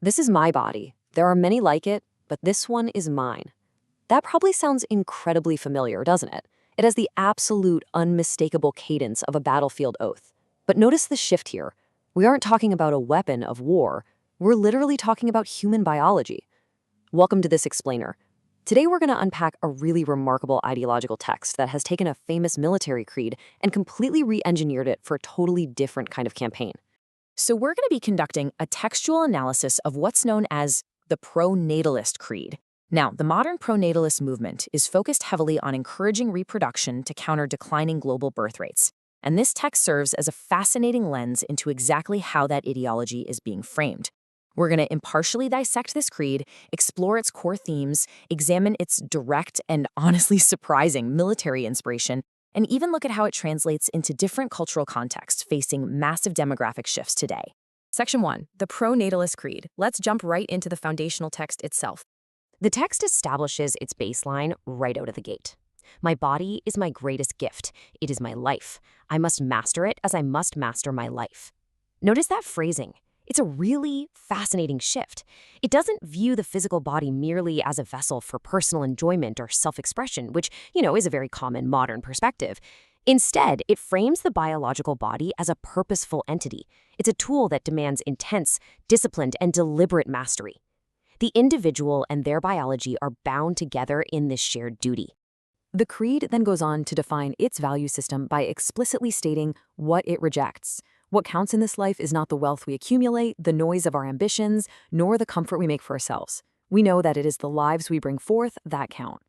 This is my body. There are many like it, but this one is mine. That probably sounds incredibly familiar, doesn't it? It has the absolute, unmistakable cadence of a battlefield oath. But notice the shift here. We aren't talking about a weapon of war. We're literally talking about human biology. Welcome to this explainer. Today we're going to unpack a really remarkable ideological text that has taken a famous military creed and completely re-engineered it for a totally different kind of campaign. So we're going to be conducting a textual analysis of what's known as the Pronatalist Creed. Now, the modern pronatalist movement is focused heavily on encouraging reproduction to counter declining global birth rates. And this text serves as a fascinating lens into exactly how that ideology is being framed. We're going to impartially dissect this creed, explore its core themes, examine its direct and honestly surprising military inspiration, and even look at how it translates into different cultural contexts facing massive demographic shifts today. Section 1, the Pronatalist Creed. Let's jump right into the foundational text itself. The text establishes its baseline right out of the gate. My body is my greatest gift. It is my life. I must master it as I must master my life. Notice that phrasing. It's a really fascinating shift. It doesn't view the physical body merely as a vessel for personal enjoyment or self-expression, which, is a very common modern perspective. Instead, it frames the biological body as a purposeful entity. It's a tool that demands intense, disciplined, and deliberate mastery. The individual and their biology are bound together in this shared duty. The creed then goes on to define its value system by explicitly stating what it rejects. What counts in this life is not the wealth we accumulate, the noise of our ambitions, nor the comfort we make for ourselves. We know that it is the lives we bring forth that count.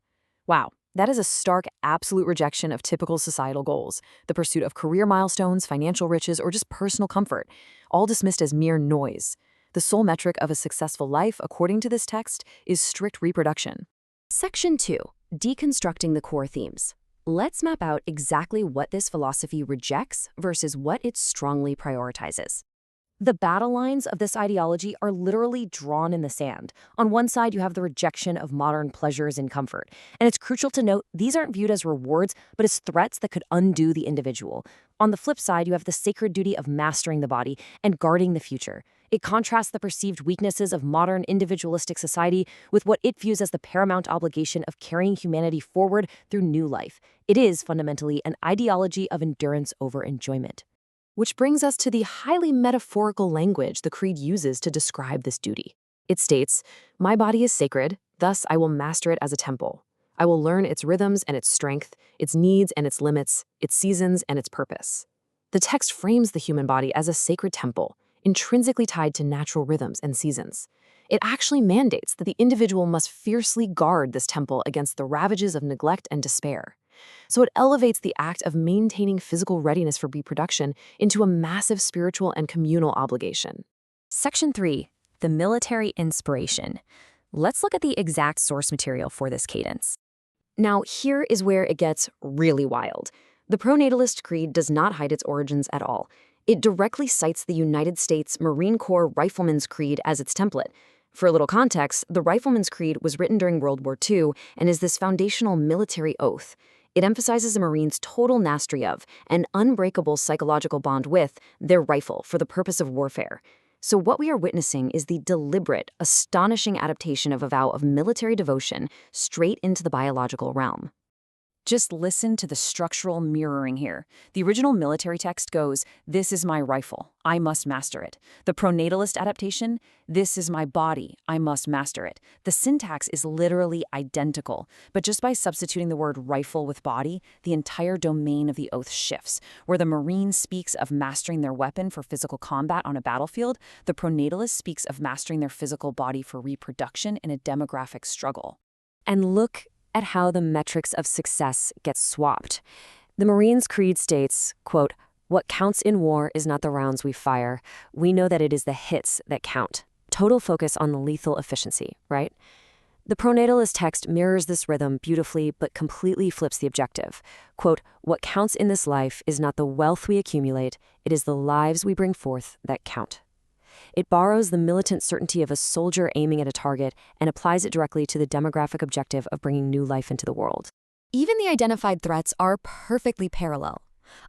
Wow, that is a stark, absolute rejection of typical societal goals, the pursuit of career milestones, financial riches, or just personal comfort, all dismissed as mere noise. The sole metric of a successful life, according to this text, is strict reproduction. Section 2, deconstructing the core themes. Let's map out exactly what this philosophy rejects versus what it strongly prioritizes. The battle lines of this ideology are literally drawn in the sand. On one side, you have the rejection of modern pleasures and comfort. And it's crucial to note these aren't viewed as rewards, but as threats that could undo the individual. On the flip side, you have the sacred duty of mastering the body and guarding the future. It contrasts the perceived weaknesses of modern individualistic society with what it views as the paramount obligation of carrying humanity forward through new life. It is fundamentally an ideology of endurance over enjoyment. Which brings us to the highly metaphorical language the creed uses to describe this duty. It states, "My body is sacred, thus I will master it as a temple. I will learn its rhythms and its strength, its needs and its limits, its seasons and its purpose." The text frames the human body as a sacred temple, intrinsically tied to natural rhythms and seasons. It actually mandates that the individual must fiercely guard this temple against the ravages of neglect and despair. So it elevates the act of maintaining physical readiness for reproduction into a massive spiritual and communal obligation. Section 3, the military inspiration. Let's look at the exact source material for this cadence. Now, here is where it gets really wild. The Pronatalist Creed does not hide its origins at all. It directly cites the United States Marine Corps Rifleman's Creed as its template. For a little context, the Rifleman's Creed was written during World War II and is this foundational military oath. It emphasizes a Marine's total mastery of, and unbreakable psychological bond with, their rifle for the purpose of warfare. So what we are witnessing is the deliberate, astonishing adaptation of a vow of military devotion straight into the biological realm. Just listen to the structural mirroring here. The original military text goes, "This is my rifle. I must master it." The pronatalist adaptation, "This is my body. I must master it." The syntax is literally identical, but just by substituting the word rifle with body, the entire domain of the oath shifts. Where the Marine speaks of mastering their weapon for physical combat on a battlefield, the pronatalist speaks of mastering their physical body for reproduction in a demographic struggle. And look at how the metrics of success get swapped. The Marine's Creed states, quote, "What counts in war is not the rounds we fire. We know that it is the hits that count." Total focus on the lethal efficiency, right? The pronatalist text mirrors this rhythm beautifully but completely flips the objective. Quote, "What counts in this life is not the wealth we accumulate, it is the lives we bring forth that count." It borrows the militant certainty of a soldier aiming at a target and applies it directly to the demographic objective of bringing new life into the world. Even the identified threats are perfectly parallel.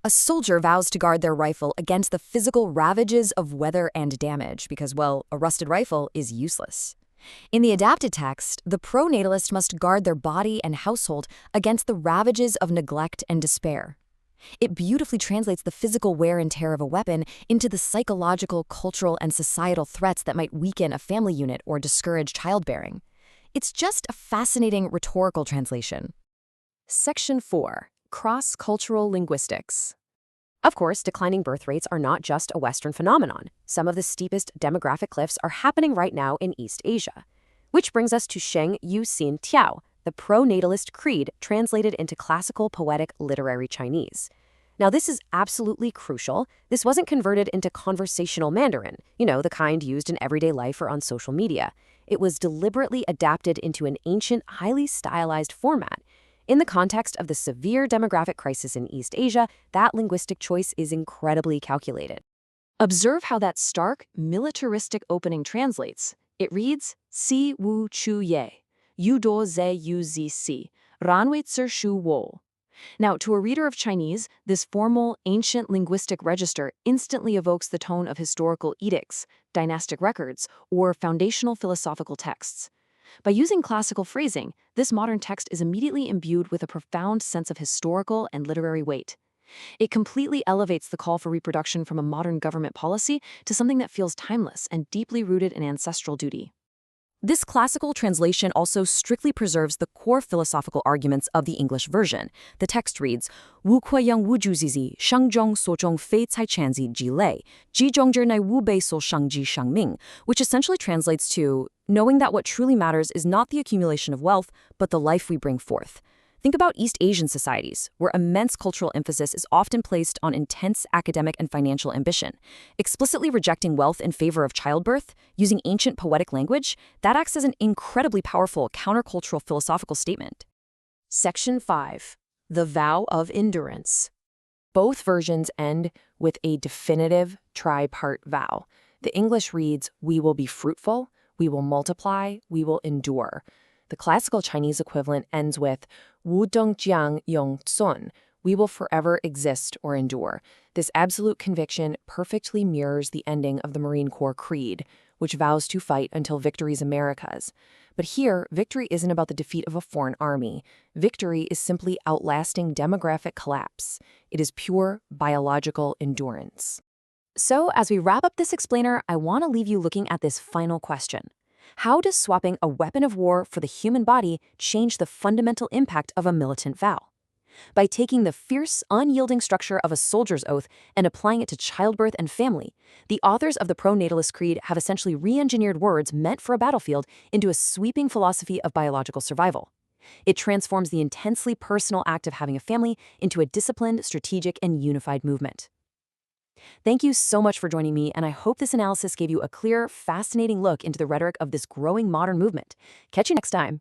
A soldier vows to guard their rifle against the physical ravages of weather and damage because, well, a rusted rifle is useless. In the adapted text, the pronatalist must guard their body and household against the ravages of neglect and despair. It beautifully translates the physical wear and tear of a weapon into the psychological, cultural, and societal threats that might weaken a family unit or discourage childbearing. It's just a fascinating rhetorical translation. Section 4. Cross-cultural linguistics. Of course, declining birth rates are not just a Western phenomenon. Some of the steepest demographic cliffs are happening right now in East Asia. Which brings us to生育信条, the Pronatalist Creed translated into classical poetic literary Chinese. Now, this is absolutely crucial. This wasn't converted into conversational Mandarin, the kind used in everyday life or on social media. It was deliberately adapted into an ancient, highly stylized format. In the context of the severe demographic crisis in East Asia, that linguistic choice is incredibly calculated. Observe how that stark, militaristic opening translates. It reads, Si wu chu ye, yu do ze yu zi si, ranwei tser shu wo. Now, to a reader of Chinese, this formal, ancient linguistic register instantly evokes the tone of historical edicts, dynastic records, or foundational philosophical texts. By using classical phrasing, this modern text is immediately imbued with a profound sense of historical and literary weight. It completely elevates the call for reproduction from a modern government policy to something that feels timeless and deeply rooted in ancestral duty. This classical translation also strictly preserves the core philosophical arguments of the English version. The text reads, Wu kuiyang wu juzizi, shangjong sozhong fei cai chanzi ji lei, ji zhongzhi nai wu bei so shangji shangming, which essentially translates to, knowing that what truly matters is not the accumulation of wealth, but the life we bring forth. Think about East Asian societies, where immense cultural emphasis is often placed on intense academic and financial ambition. Explicitly rejecting wealth in favor of childbirth, using ancient poetic language, that acts as an incredibly powerful countercultural philosophical statement. Section 5. The Vow of Endurance. Both versions end with a definitive tripart vow. The English reads, we will be fruitful, we will multiply, we will endure. The classical Chinese equivalent ends with Wu dong jiang yong sun, we will forever exist or endure. This absolute conviction perfectly mirrors the ending of the Marine Corps Creed, which vows to fight until victory is America's. But here, victory isn't about the defeat of a foreign army. Victory is simply outlasting demographic collapse. It is pure biological endurance. So, as we wrap up this explainer, I want to leave you looking at this final question. How does swapping a weapon of war for the human body change the fundamental impact of a militant vow? By taking the fierce, unyielding structure of a soldier's oath and applying it to childbirth and family, the authors of the Pronatalist Creed have essentially re-engineered words meant for a battlefield into a sweeping philosophy of biological survival. It transforms the intensely personal act of having a family into a disciplined, strategic, and unified movement. Thank you so much for joining me, and I hope this analysis gave you a clear, fascinating look into the rhetoric of this growing modern movement. Catch you next time.